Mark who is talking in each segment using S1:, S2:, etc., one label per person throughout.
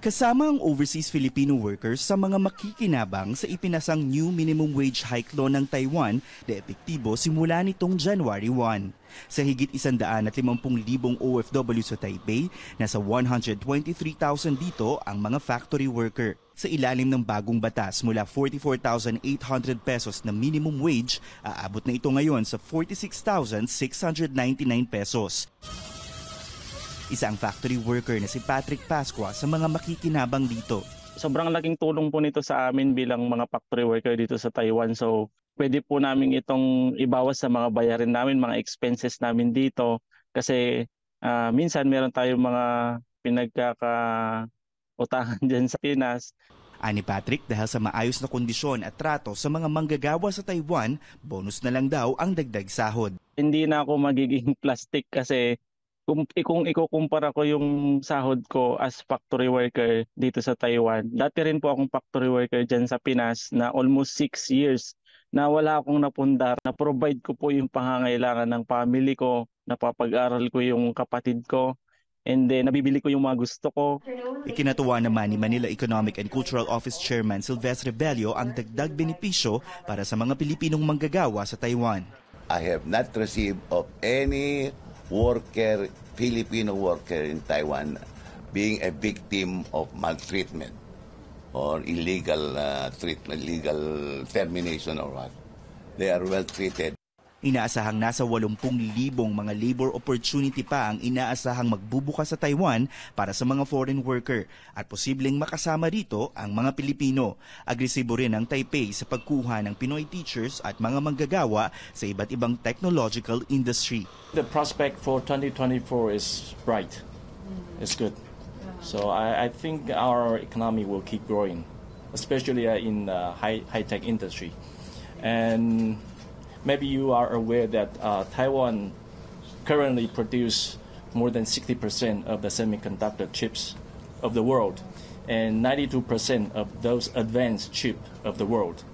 S1: Kasama ang overseas Filipino workers sa mga makikinabang sa ipinasang new minimum wage hike law ng Taiwan na epektibo simula nitong January 1. Sa higit 150,000 OFW sa Taipei, nasa 123,000 dito ang mga factory worker. Sa ilalim ng bagong batas mula 44,800 pesos na minimum wage, aabot na ito ngayon sa 46,699 pesos. Isa ang factory worker na si Patrick Pascua sa mga makikinabang dito.
S2: Sobrang laking tulong po nito sa amin bilang mga factory worker dito sa Taiwan. So pwede po namin itong ibawas sa mga bayarin namin, mga expenses namin dito. Kasi minsan meron tayong mga pinagkakautangan dyan sa Pinas.
S1: Ani Patrick, dahil sa maayos na kondisyon at trato sa mga manggagawa sa Taiwan, bonus na lang daw ang dagdag sahod.
S2: Hindi na ako magiging plastic kasi kung ikukumpara ko yung sahod ko as factory worker dito sa Taiwan, dati rin po akong factory worker dyan sa Pinas na almost 6 years na wala akong napundar. Na-provide ko po yung pangangailangan ng family ko, napapag-aral ko yung kapatid ko, and then nabibili ko yung mga gusto ko.
S1: Ikinatuwa naman ni Manila Economic and Cultural Office Chairman Silvestre Bello ang dagdag benepisyo para sa mga Pilipinong manggagawa sa Taiwan.
S3: I have not received of any Filipino worker in Taiwan being a victim of maltreatment or illegal treatment, illegal termination or what. They are well treated.
S1: Inaasahang nasa 80,000 mga labor opportunity pa ang inaasahang magbubukas sa Taiwan para sa mga foreign worker at posibleng makasama rito ang mga Pilipino. Agresibo rin ang Taipei sa pagkuha ng Pinoy teachers at mga manggagawa sa iba't ibang technological industry.
S4: The prospect for 2024 is bright. It's good. So I think our economy will keep growing, especially in the high-tech industry. And maybe you are aware that Taiwan currently produces more than 60% of the semiconductor chips of the world and 92% of those advanced chips of the world.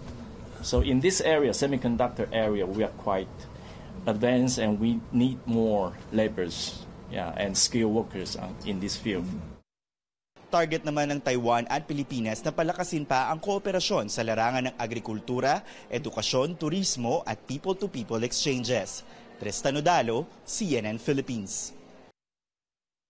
S4: So in this area, semiconductor area, we are quite advanced and we need more laborers and skilled workers in this field.
S1: Target naman ng Taiwan at Pilipinas na palakasin pa ang kooperasyon sa larangan ng agrikultura, edukasyon, turismo at people-to-people exchanges. Tristan Odalo, CNN Philippines.